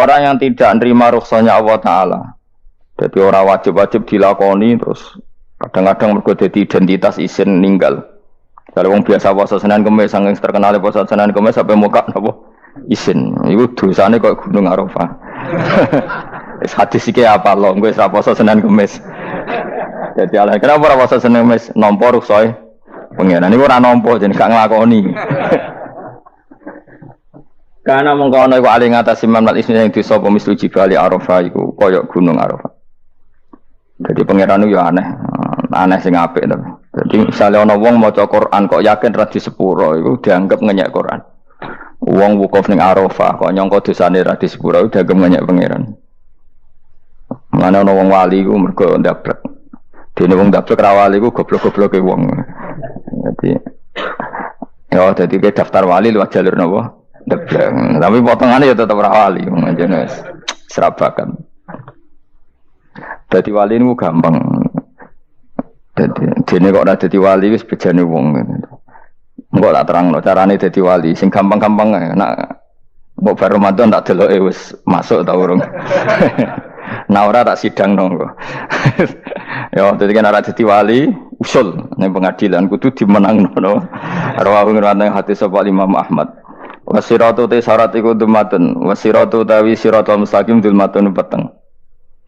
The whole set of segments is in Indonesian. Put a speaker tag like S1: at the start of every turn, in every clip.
S1: orang yang tidak nerima rukhsahnya Allah Ta'ala. Jadi orang wajib-wajib dilakoni terus kadang-kadang mergo dadi identitas isin ninggal. Kalau orang biasa puasa Senin Kamis saking terkenal puasa Senin Kamis sampai muka napa isin. Iku dosane kok Gunung Arafah. Wis hadis iki apa lho, kowe wis ra puasa Senin Kamis. Jadi ala kenapa ora puasa Senin Kamis nampa rukhsah pengiran niku ora nampa jeneng gak nglakoni. Karena mengkono iku ali ngatasi manat isine sing disa apa mislu jibali Arafah iku kaya gunung Arafah. Jadi pangeran itu ya aneh sing apik to. Jadi misalnya ana wong maca Quran kok yakin ra di sepuro iku dianggap ngenyek Quran. Wong wukuf ning Arafah kok nyangka dosane ra di sepuro dianggap ngenyek pangeran. Mana ana wong wali iku mergo ndablek. Dene wong ndablek ra wali iku goblok-gobloke wong. Jadi ke daftar wali lewat jalur napa? Debleng. Tapi potongannya ya tetap wali, jenis serabakan. Jadi wali ini gampang. Jadi kok ada jadi wali wis bejane wong. Enggak tak terangno carane dadi wali, sing gampang-gampang nak mbok bar Ramadan tak deloke wis masuk ta urung. Nah ora tak sidang nongko. Ya dadi kan ora dadi wali usul ning pengadilan kudu dimenangno. Rawahu ngene hadis sapa Imam Ahmad. Wasiratu te syarat iku dumatun wasiratu tawi siratal mustaqim dulmatun peteng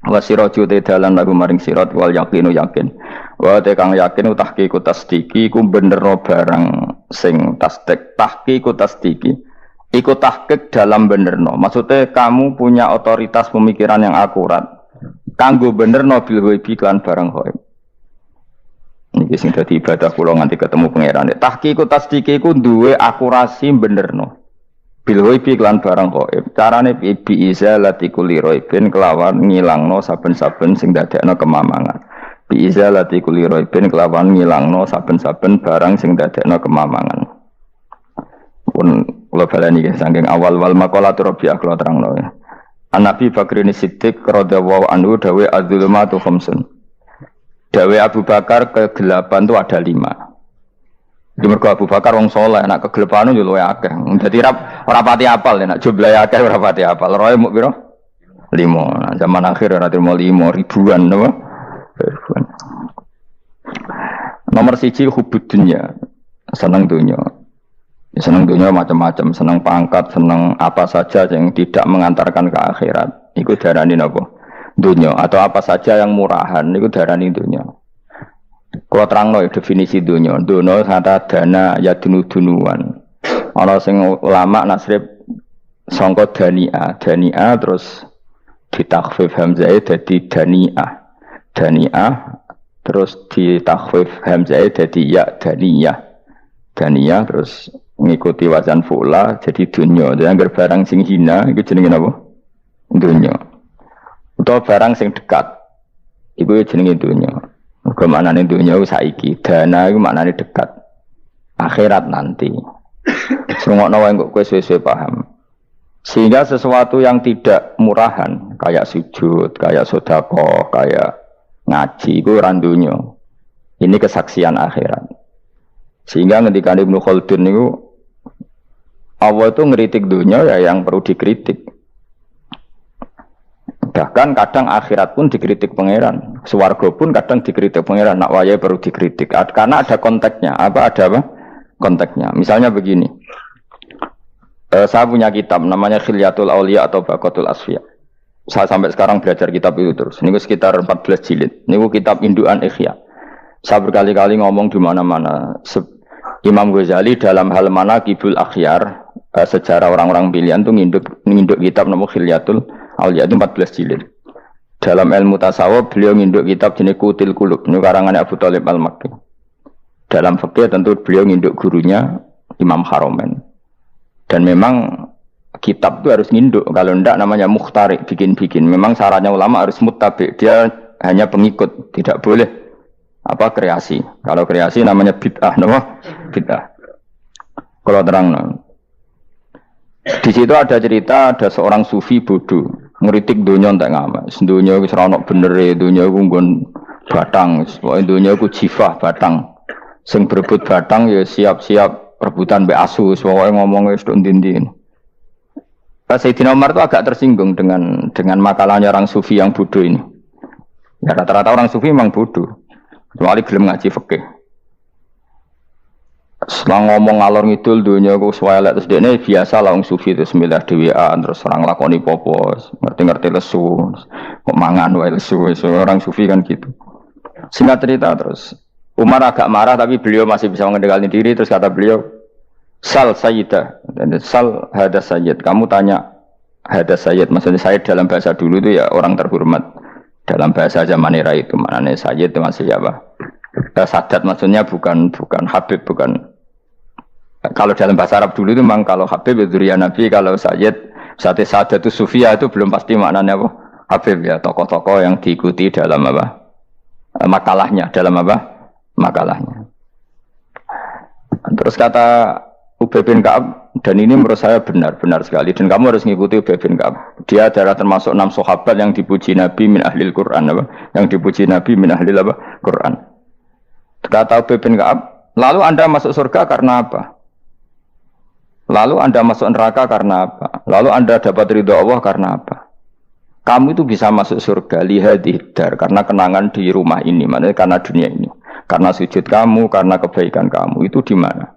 S1: wasiratu te dalan lagu maring sirat wal yakinu yakin wa te kang yakin tahqiqu tasdiki iku benerno barang sing tasdik tahqiqu tasdiki iku tahqiq dalam benerno maksudnya kamu punya otoritas pemikiran yang akurat kanggo benerno bil ghaibi kan barang ghaib niki sing dadi ibadah kula nganti ketemu pangeran tahqiqu tasdiki iku duwe akurasi benerno bil ghaibi lan barang ghaib carane bi izalati kulli ghaibin kelawan ngilangno saben-saben sing dadekno kemamangan bi izalati kulli ghaibin kelawan ngilangno saben-saben barang sing dadekno kemamangan pun kula baleni saking awal wal maqalatu rabi'ah kula terangno ya Nabi Bakrin Siddiq radhiyallahu anhu dawe az-zulumatu khamsun dawe Abu Bakar kegelapan itu ada 5. Di mergo Abu Bakar wong saleh nek kegelapan yo luwe akeh. Dadi ora pati apal nek jumlahe akeh ora pati apal. Roe muk pira? 5. Nah, zaman akhir ora terima 5 ribuan napa? Ribuan. Nomor 1 hubud dunya. Seneng dunya. Seneng dunya macam-macam, seneng pangkat, seneng apa saja yang tidak mengantarkan ke akhirat. Iku darani napa? Dunya atau apa saja yang murahan niku darani dunya. Kalau terangno definisi dunia, dunia kata dana ya dunuan. Ana sing ulama nasrib sangka dania terus ditakhfif hamzah dadi daniah terus ditakhfif hamzah dadi ya daniyah terus ngikuti wazan fu'la jadi dunia. Jadi anggar barang sing hina iku jenenge napa? Dunia. Utawa barang sing dekat iku jenenge dunia. Kemaknane dunia saiki, dana itu maknane dekat. Akhirat nanti. Sungokno wae kok kowe suwe-suwe paham. Sehingga sesuatu yang tidak murahan, kayak sujud, kayak sedekah, kayak ngaji iku ora dunya. Ini kesaksian akhirat. Sehingga ketika Ibnu Khaldun niku Allah itu ngeritik dunia ya yang perlu dikritik. Bahkan kadang akhirat pun dikritik pangeran, swarga pun kadang dikritik pangeran. Nak wayai perlu dikritik karena ada konteksnya. Ada apa? Konteksnya. Misalnya begini, saya punya kitab namanya Khilyatul Auliya atau Baqatul Asfiya. Saya sampai sekarang belajar kitab itu terus. Ini sekitar 14 jilid. Ini kitab indukan Ihya. Saya berkali-kali ngomong di mana-mana. Imam Ghazali dalam hal mana Kibul Akhyar, sejarah orang-orang pilihan itu nginduk kitab nama Khilyatul Auliya itu 14 jilid. Dalam ilmu tasawuf beliau nginduk kitab jenis Qutil Qulub, ini karangannya Abu Thalib Al-Makki. Dalam fikih tentu beliau nginduk gurunya Imam Haromen. Dan memang kitab itu harus nginduk, kalau tidak namanya mukhtarik, bikin-bikin. Memang syaratnya ulama harus muttabi, dia hanya pengikut, tidak boleh kreasi. Kalau kreasi namanya bid'ah, bid'ah. Kalau terang, di situ ada cerita ada seorang sufi bodoh ngeritik dunia entek ngamak. Dunia wis ora ono benere, dunia ku nggon batang, pokoke dunia ku jifah batang. Sing berebut batang ya siap-siap rebutan mbek asu, pokoke ngomong wis tok ndi-ndi. Sayyidina Umar itu agak tersinggung dengan makalahnya orang sufi yang bodoh ini. Ya rata-rata orang sufi memang bodoh. Kecuali gelem ngaji fikih. Setelah ngomong ngalor ngidul dunia ku swelek terus dene biasa lah wong sufi itu semilah dhewean terus orang lakoni popo, ngerti-ngerti lesu, kok mangan wae lesu, orang sufi kan gitu. Singkat cerita terus Umar agak marah tapi beliau masih bisa mengendalikan diri terus kata beliau Sal Sayyidah, Sal hada Sayyid. Kamu tanya hada Sayyid, maksudnya Sayyid dalam bahasa dulu itu ya orang terhormat. Dalam bahasa zaman era itu maknanya Sayyid itu masih apa? Sadat maksudnya bukan Habib, bukan. Kalau dalam bahasa Arab dulu itu memang kalau Habib itu ya Nabi, kalau Sayyid, Sadat itu Sufia itu belum pasti maknanya apa? Habib ya, tokoh-tokoh yang diikuti dalam apa? Makalahnya, dalam apa? Makalahnya. Terus kata Ubay bin Ka'ab, dan ini menurut saya benar sekali dan kamu harus mengikuti Ubay bin Ka'ab. Dia adalah termasuk 6 sahabat yang dipuji Nabi min ahlil Quran apa? Yang dipuji Nabi min ahlil apa? Quran. Kata Ubay bin Ka'ab, lalu Anda masuk surga karena apa? Lalu Anda masuk neraka karena apa? Lalu Anda dapat ridho Allah karena apa? Kamu itu bisa masuk surga lihadidar karena kenangan di rumah ini, maksudnya karena dunia ini. Karena sujud kamu, karena kebaikan kamu, itu di mana?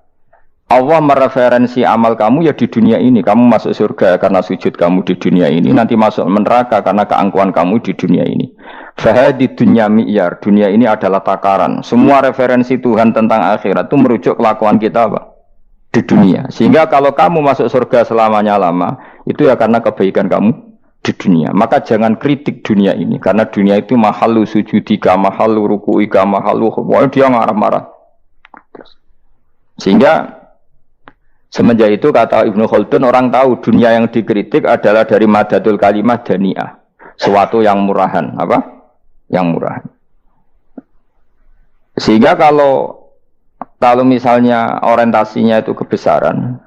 S1: Allah mereferensi amal kamu ya di dunia ini. Kamu masuk surga karena sujud kamu di dunia ini. Nanti masuk neraka karena keangkuhan kamu di dunia ini. Fahadi dunya mi'yar. Dunia ini adalah takaran. Semua referensi Tuhan tentang akhirat itu merujuk kelakuan kita apa? Di dunia. Sehingga kalau kamu masuk surga selamanya lama, itu ya karena kebaikan kamu di dunia. Maka jangan kritik dunia ini. Karena dunia itu mahalu sujudika, mahalu ruku'ika, mahalu khubwa. Dia marah-marah. Sehingga semenjak itu kata Ibnu Khaldun orang tahu dunia yang dikritik adalah dari madatul kalimah dani'ah, suatu yang murahan, apa? Yang murahan. Sehingga kalau misalnya orientasinya itu kebesaran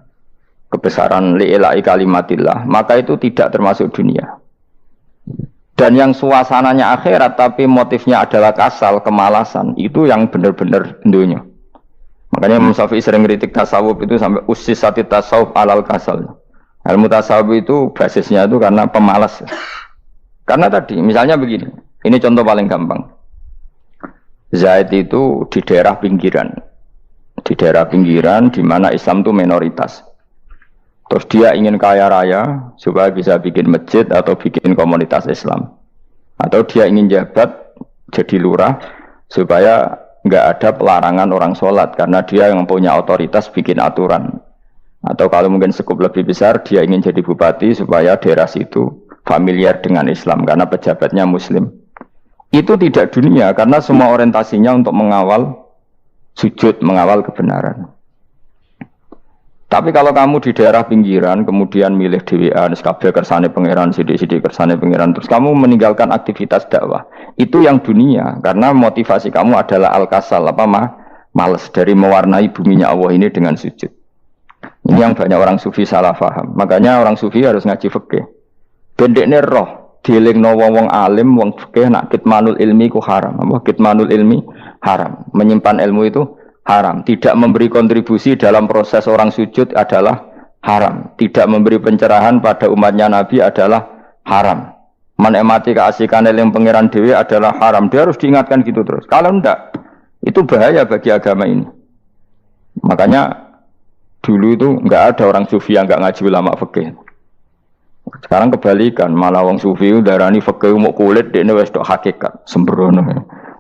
S1: li'ilai kalimatillah, maka itu tidak termasuk dunia. Dan yang suasananya akhirat tapi motifnya adalah kasal, kemalasan, itu yang benar-benar dunia. Makanya Imam Syafi'i sering kritik tasawuf itu sampai ussisati tasawuf alal kasal. Ilmu tasawuf itu basisnya itu karena pemalas. Karena tadi misalnya begini, ini contoh paling gampang. Zaid itu di daerah pinggiran. Di daerah pinggiran di mana Islam itu minoritas. Terus dia ingin kaya raya supaya bisa bikin masjid atau bikin komunitas Islam. Atau dia ingin jabat jadi lurah supaya nggak ada pelarangan orang sholat karena dia yang punya otoritas bikin aturan. Atau kalau mungkin skup lebih besar dia ingin jadi bupati supaya daerah situ familiar dengan Islam karena pejabatnya Muslim. Itu tidak dunia karena semua orientasinya untuk mengawal sujud, mengawal kebenaran. Tapi kalau kamu di daerah pinggiran kemudian milih dhewean kabeh kersane pangeran sithik-sithik kersane pangeran terus kamu meninggalkan aktivitas dakwah. Itu yang dunia karena motivasi kamu adalah al-kasal malas dari mewarnai buminya Allah ini dengan sujud. Ini yang banyak orang sufi salah paham. Makanya orang sufi harus ngaji fikih. Bendekne roh dielingno wong alim wong fikih nak kitmanul ilmi ku haram. Apa kitmanul ilmi haram. Menyimpan ilmu itu haram. Tidak memberi kontribusi dalam proses orang sujud adalah haram. Tidak memberi pencerahan pada umatnya Nabi adalah haram. Menikmati keasikan yang pangeran dewi adalah haram. Dia harus diingatkan gitu terus. Kalau enggak, itu bahaya bagi agama ini. Makanya dulu itu enggak ada orang sufi yang enggak ngaji ulama fikih. Sekarang kebalikan, malah orang sufi darani fikih mau kulit dekne wis tok hakikat, sembrono.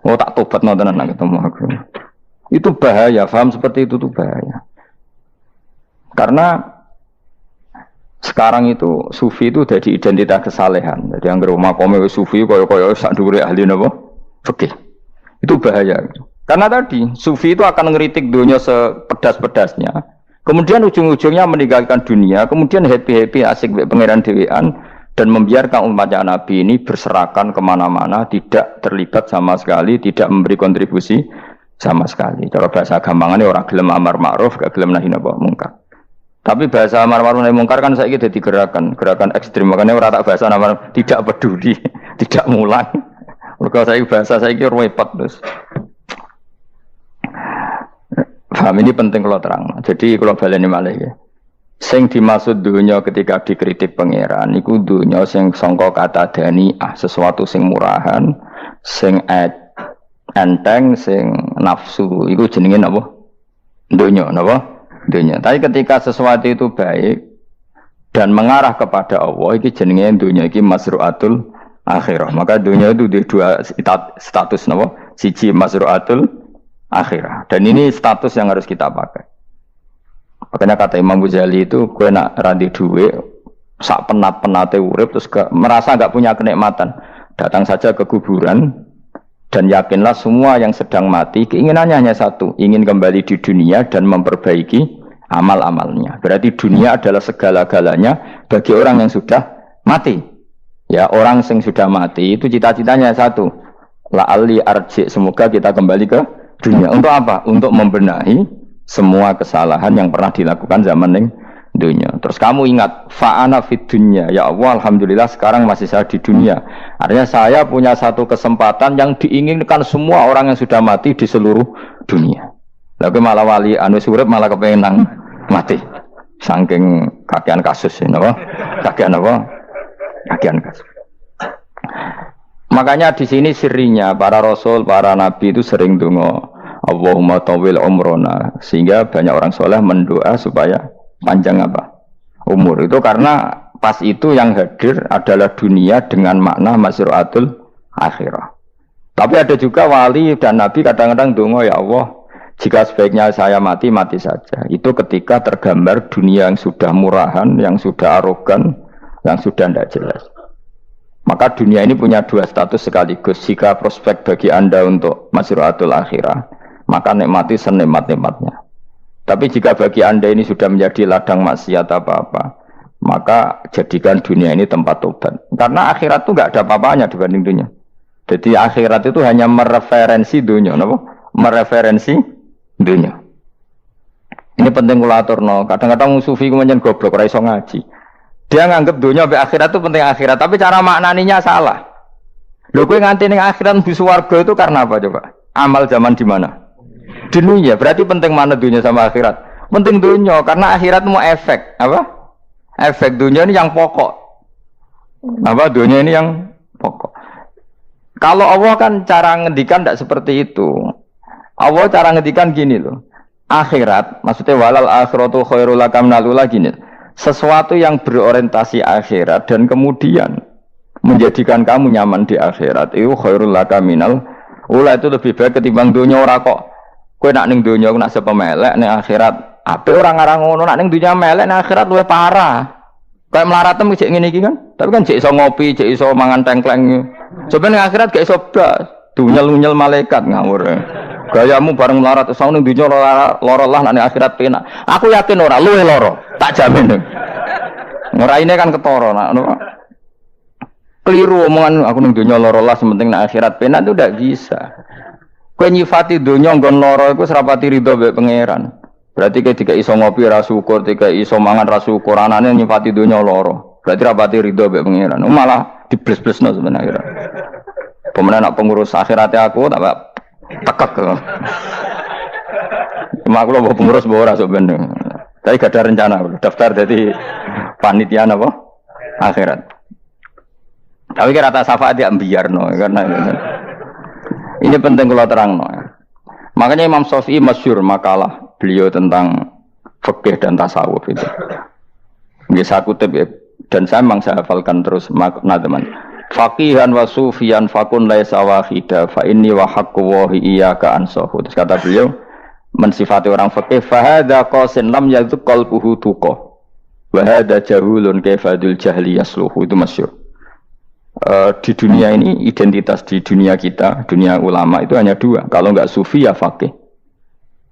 S1: Oh tak tobat nonton nang ketemu aku. Itu bahaya, paham seperti itu tuh bahaya. Karena sekarang itu sufi itu jadi identitas kesalehan. Jadi yang rumah kome sufi koyo sak dhuwure ahli napa? Fikih. Itu bahaya. Karena tadi sufi itu akan ngeritik dunia sepedas-pedasnya. Kemudian ujung-ujungnya meninggalkan dunia, kemudian happy-happy asik pangeran dhewean dan membiarkan umatnya Nabi ini berserakan kemana-mana, tidak terlibat sama sekali, tidak memberi kontribusi sama sekali. Cara bahasa gampangannya orang gelem amar ma'ruf, gak gelem nahi mungkar. Tapi bahasa amar ma'ruf nahi mungkar kan saiki dadi gerakan ekstrem. Makanya ora tak bahasa amar tidak peduli, tidak mulang. Mergo saiki bahasa saiki repot terus. Paham ini penting kalau terang. Jadi kalau baleni malih ya. Sing dimaksud dunya ketika dikritik pangeran iku dunya sing sangka kata dani'ah, sesuatu sing murahan, sing enteng, sing nafsu. Iku jenenge napa? Dunya, napa? Dunya. Tapi ketika sesuatu itu baik dan mengarah kepada Allah, iki jenenge dunya iki masru'atul akhirah. Maka dunya itu di dua status napa? Siji masru'atul akhirah. Dan ini status yang harus kita pakai. Makanya kata Imam Ghazali itu, gue nak randi duit, sak penat-penate urip terus merasa nggak punya kenikmatan, datang saja ke kuburan dan yakinlah semua yang sedang mati keinginannya hanya satu, ingin kembali di dunia dan memperbaiki amal-amalnya. Berarti dunia adalah segala-galanya bagi orang yang sudah mati. Ya, orang yang sudah mati itu cita-citanya satu, la'alli arji, semoga kita kembali ke dunia. Untuk apa? Untuk membenahi semua kesalahan yang pernah dilakukan zaman ning dunia. Terus kamu ingat, fa'ana fid dunya, ya Allah, alhamdulillah sekarang masih saya di dunia. Artinya saya punya satu kesempatan yang diinginkan semua orang yang sudah mati di seluruh dunia. Lalu malah wali anu surip malah kepengen nang mati. Saking kakean kasus ini, apa? Kakean apa? Kakean kasus. Makanya di sini sirinya para rasul, para nabi itu sering donga Allahumma tawil umrona, sehingga banyak orang soleh mendoa supaya panjang apa? Umur. Itu karena pas itu yang hadir adalah dunia dengan makna masru'atul akhirah. Tapi ada juga wali dan nabi kadang-kadang donga, ya Allah, jika sebaiknya saya mati, mati saja. Itu ketika tergambar dunia yang sudah murahan, yang sudah arogan, yang sudah tidak jelas. Maka dunia ini punya dua status sekaligus. Jika prospek bagi Anda untuk masru'atul akhirah, maka nikmati senikmat-nikmatnya. Tapi jika bagi Anda ini sudah menjadi ladang maksiat apa-apa, maka jadikan dunia ini tempat tobat. Karena akhirat itu nggak ada apa-apanya dibanding dunia. Jadi akhirat itu hanya mereferensi dunia, apa? Mereferensi dunia. Ini penting kula aturno. Kadang-kadang sufi kemudian goblok ora iso ngaji. Dia nganggep dunia sampai akhirat itu penting akhirat, tapi cara maknaninya salah. Lho kowe nganti ning akhirat mlebu swarga itu karena apa coba? Amal zaman di mana? Dunia. Berarti penting mana dunia sama akhirat? Penting dunia karena akhirat mau efek, apa? Efek dunia ini yang pokok. Apa? Dunia ini yang pokok. Kalau Allah kan cara ngendikan tidak seperti itu. Allah cara ngendikan gini loh. Akhirat, maksudnya walal akhiratu khairul lakam nalula gini. Sesuatu yang berorientasi akhirat dan kemudian menjadikan kamu nyaman di akhirat itu khairul lakam minal ula, itu lebih baik ketimbang dunia. Ora kok kowe nak ning dunia nak sepemelek ning akhirat apik ora ngarang ngono, nak ning dunia melek ning akhirat luwih parah. Kayak melaratem cek ngene iki kan. Tapi kan cek iso ngopi, cek iso mangan tengkleng. Coba ning akhirat gak iso blas. Dunyel-unyel malaikat ngawur. Gayamu bareng melarat iso ning dunia lara lah nak ning akhirat penak. Aku yakin ora luwih lara, tak jamin. Ngeraine kan ketara nak keliru omongan aku ning dunia lara lah sementing nak akhirat penak itu ndak bisa. Kowe nyifati dunia nggon lara iku serapati ridho mbek pangeran. Berarti ketika iso ngopi ra syukur, ketika iso mangan ra syukur, anane nyifati dunia lara. Berarti rapati ridho mbek pangeran. Malah dibles-blesno sebenarnya. Pemenang nak pengurus akhirate aku tak tekek. Cuma aku lho pengurus ora sebenarnya. Tapi gak ada rencana daftar jadi panitia apa? Akhirat. Tapi kira tak syafaat ya biarno karena ini penting kalau terang no. Makanya Imam Syafi'i masyhur makalah beliau tentang fikih dan tasawuf itu. Nggih saya kutip ya, dan saya memang saya hafalkan terus makna teman. Faqihan wa sufiyan fakun laisa wahida fa inni wa haqqu wa iyyaka ansahu. Terus kata beliau mensifati orang fikih fa hadza qasin lam yadhuk qalbuhu tuqa. Wa hadza jahulun kaifadul jahli yasluhu, itu masyhur. Di dunia ini, identitas di dunia kita, dunia ulama itu hanya dua. Kalau enggak sufi ya faqih.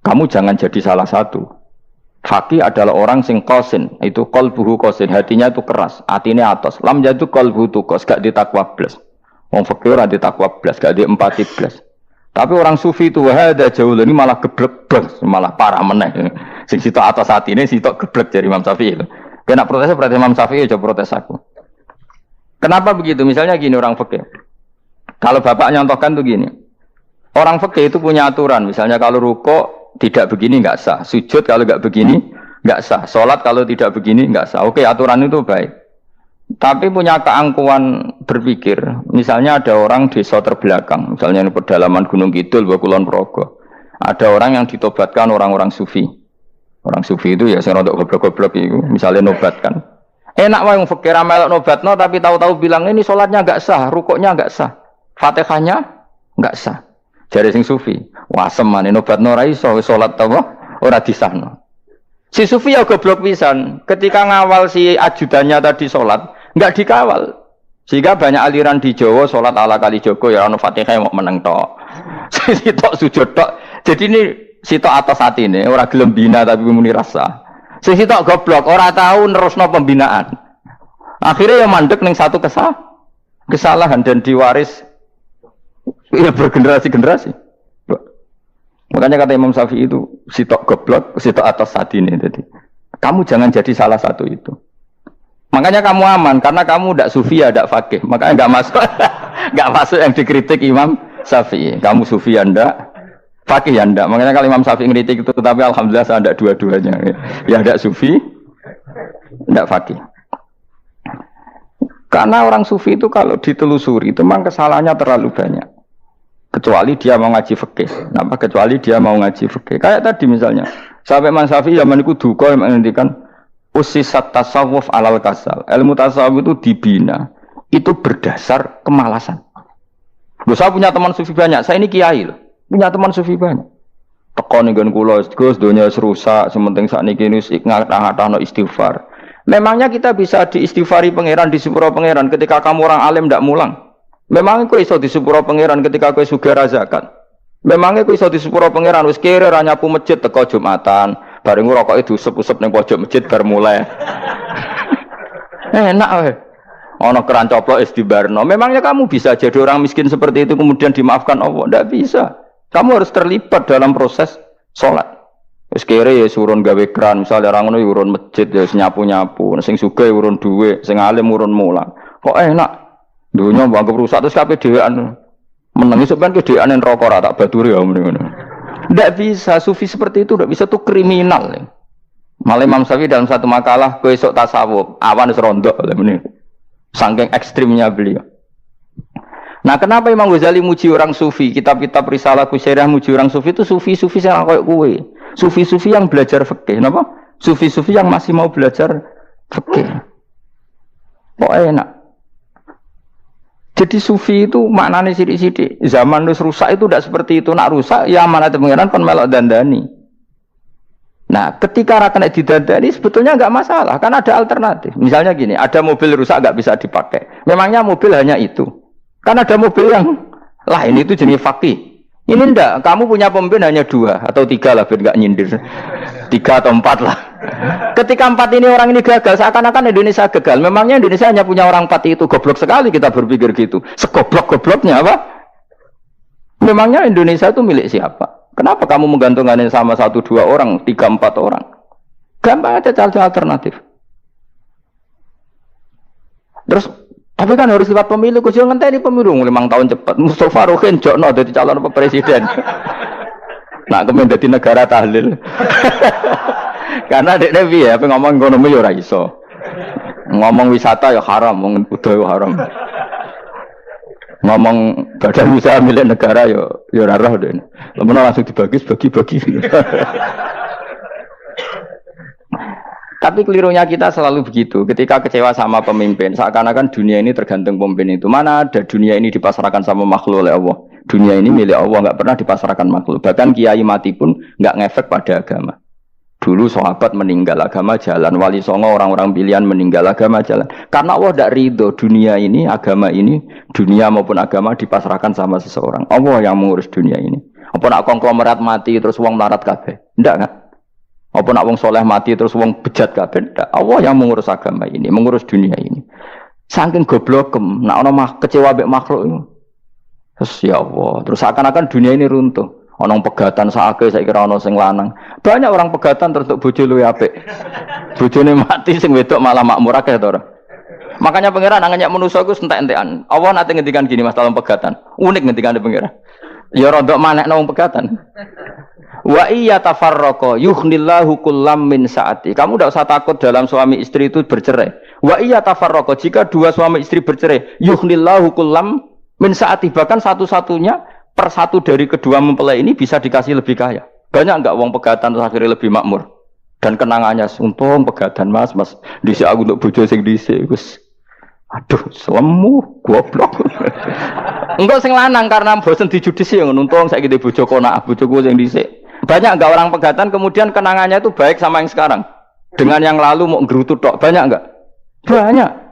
S1: Kamu jangan jadi salah satu. Faqih adalah orang sing qasin, itu qalbuhu qasin, hatinya itu keras, hatinya atas. Lam jadu qalbuhu tuqas, gak ditakwa blas. Wong faqih ora ditakwa blas, gak diempati blas. Tapi orang sufi itu wahada jauh ini malah geblek blas, malah parah meneh. Sing sitok atas hatine sitok geblek dari Imam Syafi'i itu. Kena protes berarti Imam Syafi'i aja protes aku. Kenapa begitu? Misalnya gini orang fikih. Kalau bapak nyontohkan tuh gini. Orang fikih itu punya aturan. Misalnya kalau ruko tidak begini nggak sah. Sujud kalau nggak begini nggak sah. Sholat kalau tidak begini nggak sah. Oke, aturan itu baik. Tapi punya keangkuhan berpikir. Misalnya ada orang desa terbelakang, misalnya di pedalaman Gunung Kidul, Kulon Progo. Ada orang yang ditobatkan orang-orang sufi. Orang sufi itu ya saya untuk goblok-goblok itu, misalnya nobatkan. Enak wae wong fakir melok nobatno tapi tahu-tahu bilang ini sholatnya nggak sah, rukuknya nggak sah, Fatihahnya nggak sah. Jare sing sufi, wasem maneh nobatno ora iso sholat apa ora disahno. Si sufi ya goblok pisan, ketika ngawal si ajudannya tadi sholat nggak dikawal, sehingga banyak aliran di Jawa sholat ala kali Joko ya ono Fatihah mau meneng tok, si tok sujud tok. Jadi ini si tok atas hati ini orang gelem bina tapi muni rasa. Si tok goblok orang tahu nerusno pembinaan. Akhirnya yang mandek ning satu kesalahan dan diwaris ya bergenerasi-generasi. Makanya kata Imam Syafi'i itu si tok goblok, si tok atas hati ini. Jadi kamu jangan jadi salah satu itu. Makanya kamu aman karena kamu tidak sufi ya tidak fakih. Makanya nggak masuk nggak masuk yang dikritik Imam Syafi'i. Kamu sufi ya ndak, fakih ya ndak. Makanya kalau Imam Syafi'i ngeritik itu, tapi alhamdulillah saya tidak dua-duanya. Ya ndak sufi, ndak fakih. Karena orang sufi itu kalau ditelusuri itu memang kesalahannya terlalu banyak. Kecuali dia mau ngaji fikih. Kenapa? Kecuali dia mau ngaji fikih. Kayak tadi misalnya, sampai Imam Syafi'i zaman itu duka yang menghentikan usisat tasawuf alal kasal. Ilmu tasawuf itu dibina itu berdasar kemalasan. Loh, saya punya teman sufi banyak. Saya ini kiai loh. Punya teman sufi banyak. Tekon dengan kula Gus dunia rusak, sementing sakniki wis ngatah-ngatahno istighfar. Memangnya kita bisa diistighfari pangeran di sepuro pangeran ketika kamu orang alim ndak mulang? Memangnya kowe iso di sepuro pangeran ketika kowe sugih zakat? Memangnya kowe iso di sepuro pangeran wis kere ra nyapu masjid teko Jumatan, bareng rokoke diusep-usep ning pojok masjid bar mulai. Enak wae. Ana keran coplok istibarno. Memangnya kamu bisa jadi orang miskin seperti itu kemudian dimaafkan Allah? Ndak bisa. Kamu harus terlibat dalam proses sholat. Wis kere ya urun gawe keran, misalnya orang ngono urun masjid ya nyapu-nyapu, sing sugih urun dhuwit, sing alim urun mulang. Kok enak? Dunya mbangke rusak terus kabeh dhewean. Menengi sampean ke dhewean neraka ora tak baturi ya ngono. Ndak bisa, sufi seperti itu ndak bisa, tuh kriminal. Malah Imam Syafi'i dalam satu makalah kowe esuk tasawuf, awan wis rondok lha meneh. Saking ekstrimnya beliau. Nah, kenapa Imam Ghazali muji orang sufi? Kitab-kitab Risalah Kusyariah muji orang sufi itu sufi-sufi yang kayak kowe. Sufi-sufi yang belajar fikih, napa? Sufi-sufi yang masih mau belajar fikih. Kok enak? Jadi sufi itu maknanya sidik-sidik. Zaman wis rusak itu tidak seperti itu. Nak rusak ya amanat pengiran kon melok dandani. Nah, ketika ra kena didandani sebetulnya enggak masalah, kan ada alternatif. Misalnya gini, ada mobil rusak enggak bisa dipakai. Memangnya mobil hanya itu. Kan ada mobil yang lain itu jenis fakih. Ini enggak, kamu punya pemimpin hanya 2 atau 3 lah biar enggak nyindir. 3 atau 4 lah. Ketika 4 ini orang ini gagal, seakan-akan Indonesia gagal. Memangnya Indonesia hanya punya orang 4 itu. Goblok sekali kita berpikir gitu. Segoblok-gobloknya apa? Memangnya Indonesia itu milik siapa? Kenapa kamu menggantungkannya sama 1-2 orang, 3-4 orang? Gampang aja cari alternatif. Terus tapi kan harus lewat pemilu, khusus ngenteni pemilu 5 tahun cepat. Mustafa Rohin jokno jadi calon presiden. Nah, kemudian jadi negara tahlil. Karena dek Nevi ya, ngomong ekonomi ya ora iso. Ngomong wisata ya haram, ngomong budaya haram. Ngomong badan usaha milik negara ya ora roh dene. Lemene langsung dibagi-bagi. Tapi kelirunya kita selalu begitu. Ketika kecewa sama pemimpin, seakan-akan dunia ini tergantung pemimpin itu. Mana ada dunia ini dipasrahkan sama makhluk oleh Allah. Dunia ini milik Allah, nggak pernah dipasrahkan makhluk. Bahkan kiai mati pun nggak ngefek pada agama. Dulu sahabat meninggal agama jalan, wali songo orang-orang pilihan meninggal agama jalan. Karena Allah tidak ridho dunia ini, agama ini, dunia maupun agama dipasrahkan sama seseorang. Allah yang mengurus dunia ini. Apa nak konglomerat mati terus wong melarat kabeh? Enggak kan? Apa nak wong soleh mati terus wong bejat kabeh? Enggak. Allah yang mengurus agama ini, mengurus dunia ini. Saking goblokem, nak ono kecewa mek makhluk itu. Terus ya Allah, terus seakan-akan dunia ini runtuh. Ono pegatan sakake saya kira ono sing lanang. Banyak orang pegatan terus untuk bojo luwe apik. Bojone mati sing wedok malah makmur akeh to ora. Makanya pangeran angannya manusa iku entek-entekan. Allah nate ngendikan gini Mas dalam pegatan. Unik ngendikan pangeran. Ya rodok manekno wong pegatan. Wa iya tafarraqa yughnillahu kullam min saati. Kamu tidak usah takut dalam suami istri itu bercerai. Wa iya tafarraqa, jika dua suami istri bercerai, yughnillahu kullam min saati, bahkan satu-satunya per satu dari kedua mempelai ini bisa dikasih lebih kaya. Banyak enggak wong pegatan terus akhirnya lebih makmur? Dan kenangannya untung pegatan Mas dhisik aku untuk bojo sing dhisik wis. Aduh, selemu goblok. Enggak sing lanang karena bosen dijudisi yang untung saiki bojo konak bojoku sing dhisik. Banyak enggak orang pegatan kemudian kenangannya itu baik sama yang sekarang. Dengan yang lalu mau gerutu tok, banyak enggak? Banyak.